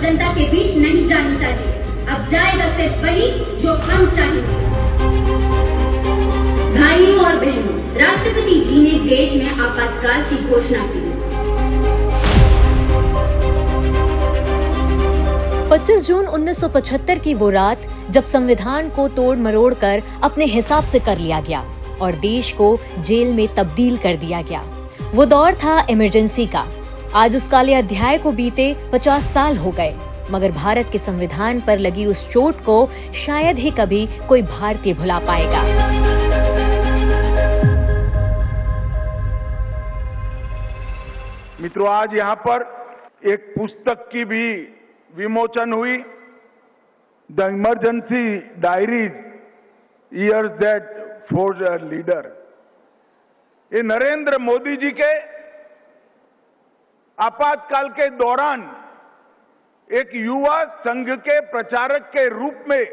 जनता के बीच नहीं जानी चाहिए। अब जाएगा सिर्फ वही जो हम चाहेंगे। भाइयों और बहनों, राष्ट्रपति जी ने देश में आपातकाल की घोषणा की। 25 जून 1975 की वो रात जब संविधान को तोड़ मरोड़ कर अपने हिसाब से कर लिया गया और देश को जेल में तब्दील कर दिया गया। वो दौर था इमरजेंसी का। आज उस काले अध्याय को बीते 50 साल हो गए, मगर भारत के संविधान पर लगी उस चोट को शायद ही कभी कोई भारतीय भुला पाएगा। मित्रों, आज यहाँ पर एक पुस्तक की भी विमोचन हुई, the emergency diaries, years that forge a leader. ये नरेंद्र मोदी जी के आपातकाल के दौरान एक युवा संघ के प्रचारक के रूप में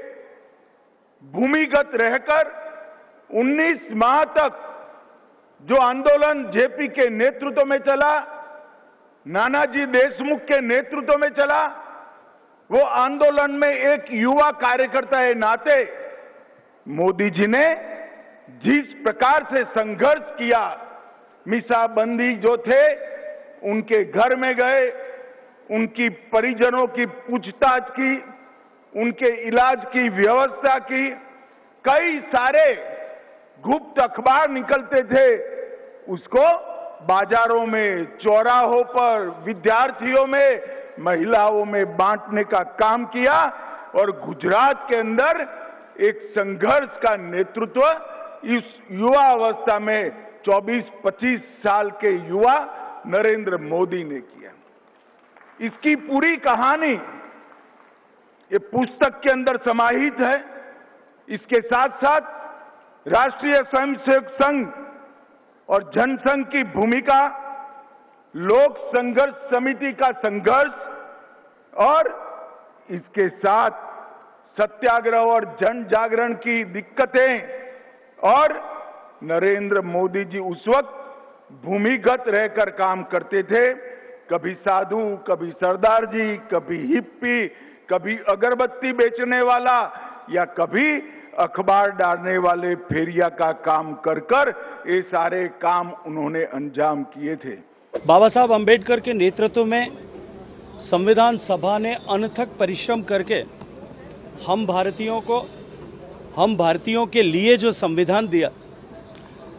भूमिगत रहकर 19 माह तक जो आंदोलन जेपी के नेतृत्व में चला, नानाजी देशमुख के नेतृत्व में चला, वो आंदोलन में एक युवा कार्यकर्ता के नाते मोदी जी ने जिस प्रकार से संघर्ष किया, मीसाबंदी जो थे उनके घर में गए, उनकी परिजनों की पूछताछ की, उनके इलाज की व्यवस्था की, कई सारे गुप्त अखबार निकलते थे, उसको बाजारों में, चौराहों पर, विद्यार्थियों में, महिलाओं में बांटने का काम किया और गुजरात के अंदर एक संघर्ष का नेतृत्व इस युवा अवस्था में 24-25 साल के युवा नरेंद्र मोदी ने किया। इसकी पूरी कहानी ये पुस्तक के अंदर समाहित है। इसके साथ साथ राष्ट्रीय स्वयंसेवक संघ और जनसंघ की भूमिका, लोक संघर्ष समिति का संघर्ष और इसके साथ सत्याग्रह और जन जागरण की दिक्कतें, और नरेंद्र मोदी जी उस वक्त भूमिगत रहकर काम करते थे। कभी साधु, कभी सरदार जी, कभी हिप्पी, कभी अगरबत्ती बेचने वाला, या कभी अखबार डालने वाले फेरिया का काम कर कर ये सारे काम उन्होंने अंजाम किए थे। बाबा साहब अंबेडकर के नेतृत्व में संविधान सभा ने अनथक परिश्रम करके हम भारतीयों के लिए जो संविधान दिया,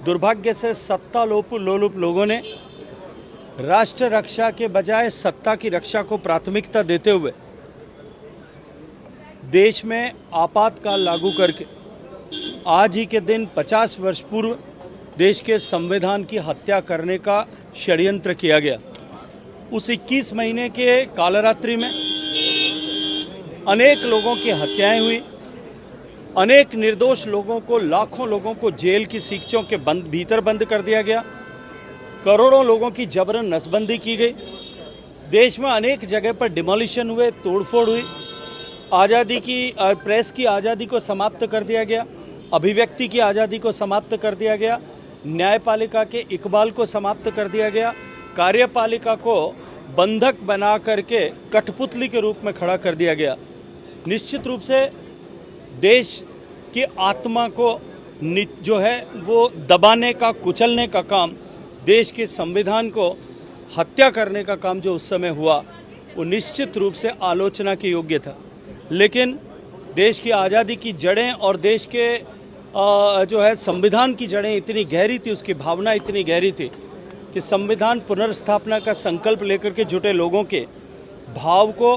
दुर्भाग्य से सत्ता लोलुप लोगों ने राष्ट्र रक्षा के बजाय सत्ता की रक्षा को प्राथमिकता देते हुए देश में आपातकाल लागू करके आज ही के दिन 50 वर्ष पूर्व देश के संविधान की हत्या करने का षड्यंत्र किया गया। उस 21 महीने के कालरात्रि में अनेक लोगों की हत्याएं हुई, अनेक निर्दोष लोगों को, लाखों लोगों को जेल की सीखचों के भीतर बंद कर दिया गया, करोड़ों लोगों की जबरन नसबंदी की गई, देश में अनेक जगह पर डिमोलिशन हुए, तोड़फोड़ हुई, आज़ादी की, प्रेस की आज़ादी को समाप्त कर दिया गया, अभिव्यक्ति की आज़ादी को समाप्त कर दिया गया, न्यायपालिका के इकबाल को समाप्त कर दिया गया, कार्यपालिका को बंधक बना करके कठपुतली के रूप में खड़ा कर दिया गया। निश्चित रूप से देश की आत्मा को जो है वो दबाने का, कुचलने का काम, देश के संविधान को हत्या करने का काम जो उस समय हुआ, वो निश्चित रूप से आलोचना के योग्य था। लेकिन देश की आज़ादी की जड़ें और देश के जो है संविधान की जड़ें इतनी गहरी थी, उसकी भावना इतनी गहरी थी कि संविधान पुनर्स्थापना का संकल्प लेकर के जुटे लोगों के भाव को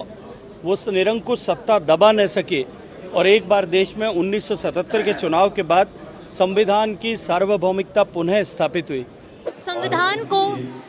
वो निरंकुश सत्ता दबा न सके और एक बार देश में 1977 के चुनाव के बाद संविधान की सार्वभौमिकता पुनः स्थापित हुई। संविधान को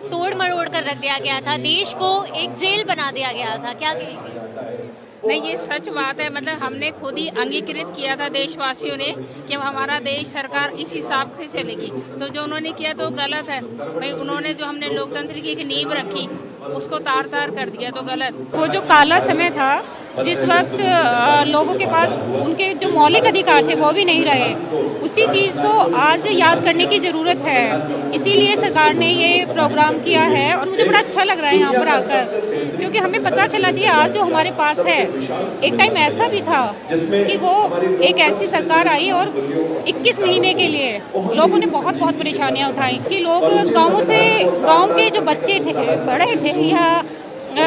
तोड़ मरोड़ कर रख दिया गया था, देश को एक जेल बना दिया गया था, क्या कहेंगे? नहीं, ये सच बात है। मतलब हमने खुद ही अंगीकृत किया था देशवासियों ने कि हमारा देश सरकार इस हिसाब से चलेगी, तो जो उन्होंने किया तो गलत है भाई। उन्होंने जो हमने लोकतंत्र की एक नींव रखी उसको तार तार कर दिया तो गलत। वो जो काला समय था जिस वक्त लोगों के पास उनके जो मौलिक अधिकार थे वो भी नहीं रहे, उसी चीज़ को आज याद करने की ज़रूरत है। इसीलिए सरकार ने ये प्रोग्राम किया है और मुझे बड़ा अच्छा लग रहा है यहाँ पर आकर, क्योंकि हमें पता चला चाहिए आज जो हमारे पास है। एक टाइम ऐसा भी था कि वो एक ऐसी सरकार आई और 21 महीने के लिए लोगों ने बहुत परेशानियाँ उठाई कि लोग गाँव के जो बच्चे थे, बड़े थे या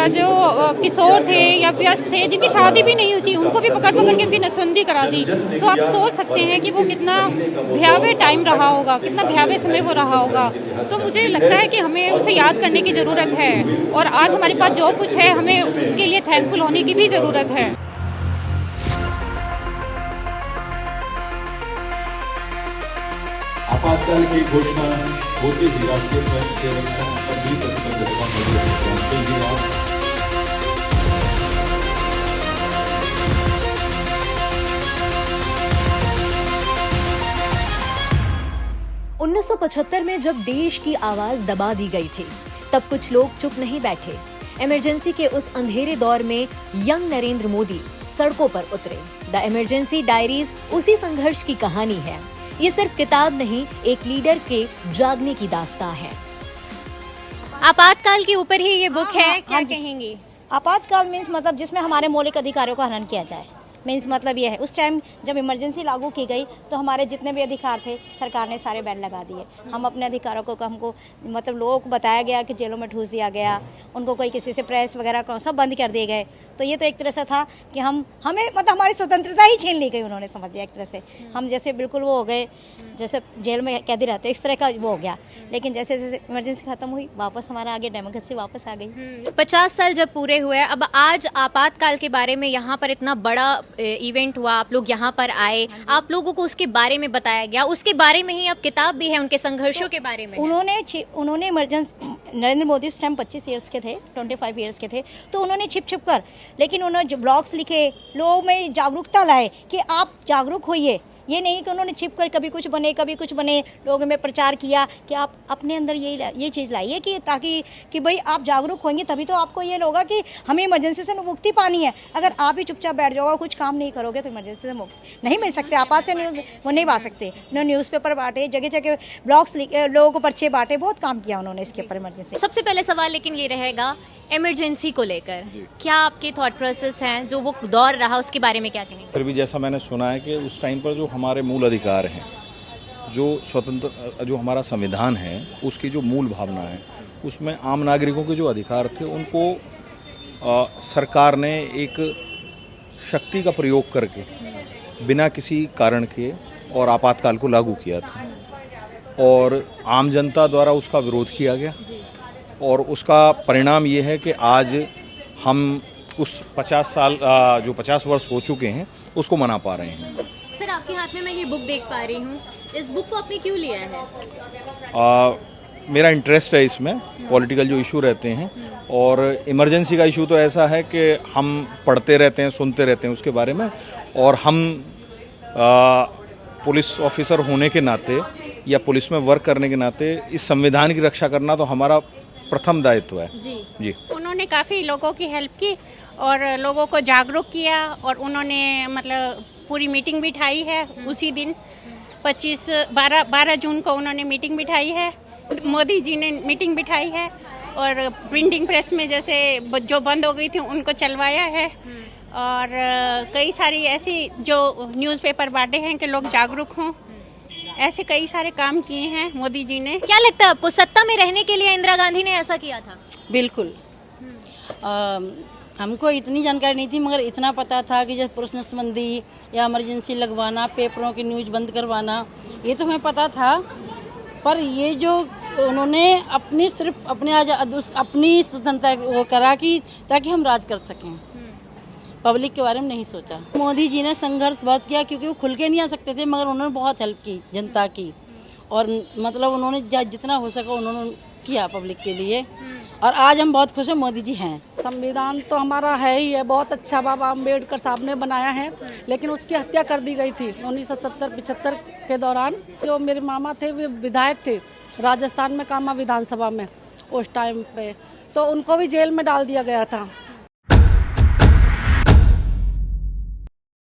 जो किशोर थे या वयस्क थे जिनकी शादी भी नहीं हुई थी, उनको भी पकड़ के उनकी नसबंदी करा दी। तो आप सोच सकते हैं कि वो कितना भयावह टाइम रहा होगा, कितना भयावह समय वो रहा होगा। तो मुझे लगता है कि हमें उसे याद करने की ज़रूरत है और आज हमारे पास जो कुछ है हमें उसके लिए थैंकफुल होने की भी ज़रूरत है। आपातकाल की घोषणा होते ही राष्ट्रीय स्वयंसेवक संघ पर भी प्रतिबद्धता जानते हैं आप। 1975 में जब देश की आवाज दबा दी गई थी, तब कुछ लोग चुप नहीं बैठे। इमरजेंसी के उस अंधेरे दौर में यंग नरेंद्र मोदी सड़कों पर उतरे। द इमरजेंसी डायरीज उसी संघर्ष की कहानी है। ये सिर्फ किताब नहीं, एक लीडर के जागने की दास्तां है। आपातकाल के ऊपर ही ये बुक है, क्या कहेंगी? आपातकाल मीन्स मतलब जिसमें हमारे मौलिक अधिकारों का हनन किया जाए। मीन्स मतलब ये है, उस टाइम जब इमरजेंसी लागू की गई तो हमारे जितने भी अधिकार थे सरकार ने सारे बैन लगा दिए। हम अपने अधिकारों को हमको मतलब लोगों को बताया गया कि जेलों में ठूस दिया गया, उनको कोई किसी से प्रेस वगैरह सब बंद कर दिए गए। तो ये तो एक तरह से था कि हमें मतलब हमारी स्वतंत्रता ही छीन ली गई, उन्होंने समझ लिया एक तरह से। हम जैसे बिल्कुल वो हो गए, जैसे जेल में कैदी रहते इस तरह का वो हो गया। लेकिन जैसे जैसे इमरजेंसी खत्म हुई वापस हमारा आगे डेमोक्रेसी वापस आ गई। 50 साल जब पूरे हुए, अब आज आपातकाल के बारे में यहाँ पर इतना बड़ा इवेंट हुआ, आप लोग यहाँ पर आए, आप लोगों को उसके बारे में बताया गया, उसके बारे में ही अब किताब भी है उनके संघर्षों के बारे में। उन्होंने इमरजेंसी, नरेंद्र मोदी उस टाइम 25 ईयर्स के थे, 25 ईयर्स के थे, तो उन्होंने छिप कर, लेकिन उन्होंने जो ब्लॉग्स लिखे, लोगों में जागरूकता लाए कि आप जागरूक होइए। ये नहीं कि उन्होंने छिप कर कभी कुछ बने लोगों में प्रचार किया कि आप अपने अंदर ये चीज़ लाइए कि ताकि कि भाई आप जागरूक होंगे तभी तो आपको ये होगा कि हमें इमरजेंसी से मुक्ति पानी है। अगर आप ही चुपचाप बैठ जाओगे, कुछ काम नहीं करोगे तो इमरजेंसी से मुक्ति नहीं मिल सकते। आपात से न्यूज़ वो नहीं पा सकते। उन्होंने न्यूज़पेपर बांटे, जगह जगह ब्लॉग्स लोगों को पर्चे बांटे, बहुत काम किया उन्होंने इसके ऊपर इमरजेंसी। सबसे पहले सवाल लेकिन ये रहेगा इमरजेंसी को लेकर, क्या आपके थॉट प्रोसेस हैं, जो वो दौर रहा उसके बारे में क्या कहेंगे? फिर भी जैसा मैंने सुना है कि उस टाइम पर जो हमारे मूल अधिकार हैं, जो स्वतंत्र जो हमारा संविधान है, उसकी जो मूल भावना है, उसमें आम नागरिकों के जो अधिकार थे उनको सरकार ने एक शक्ति का प्रयोग करके बिना किसी कारण के और आपातकाल को लागू किया था और आम जनता द्वारा उसका विरोध किया गया और उसका परिणाम ये है कि आज हम उस 50 वर्ष हो चुके हैं उसको मना पा रहे हैं। सर, आपके हाथ में मैं ये बुक देख पा रही हूँ, इस बुक को आपने क्यों लिया है? मेरा इंटरेस्ट है इसमें, पॉलिटिकल जो इशू रहते हैं और इमरजेंसी का इशू तो ऐसा है कि हम पढ़ते रहते हैं, सुनते रहते हैं उसके बारे में, और हम पुलिस ऑफिसर होने के नाते या पुलिस में वर्क करने के नाते इस संविधान की रक्षा करना तो हमारा प्रथम दायित्व है। जी। उन्होंने काफ़ी लोगों की हेल्प की और लोगों को जागरूक किया और उन्होंने मतलब पूरी मीटिंग बिठाई है उसी दिन 12 जून को उन्होंने मीटिंग बिठाई है। मोदी जी ने मीटिंग बिठाई है और प्रिंटिंग प्रेस में जैसे जो बंद हो गई थी उनको चलवाया है और कई सारी ऐसी जो न्यूज़पेपर बांटे हैं कि लोग जागरूक हों, ऐसे कई सारे काम किए हैं मोदी जी ने। क्या लगता है आपको, सत्ता में रहने के लिए इंदिरा गांधी ने ऐसा किया था? बिल्कुल। हमको इतनी जानकारी नहीं थी, मगर इतना पता था कि जैसे पुरुष नसबंदी या इमरजेंसी लगवाना, पेपरों की न्यूज़ बंद करवाना, ये तो हमें पता था। पर ये जो उन्होंने अपनी स्वतंत्रता वो करा कि ताकि हम राज कर सकें, पब्लिक के बारे में नहीं सोचा। मोदी जी ने संघर्ष बहुत किया क्योंकि वो खुल के नहीं आ सकते थे, मगर उन्होंने बहुत हेल्प की जनता की और मतलब उन्होंने जितना हो सका उन्होंने किया पब्लिक के लिए और आज हम बहुत खुश हैं मोदी जी हैं। संविधान तो हमारा है ही है, बहुत अच्छा बाबा अम्बेडकर साहब ने बनाया है, लेकिन उसकी हत्या कर दी गई थी 1970-75 के दौरान। जो मेरे मामा थे वे विधायक थे राजस्थान में, कामा विधानसभा में उस टाइम पे, तो उनको भी जेल में डाल दिया गया था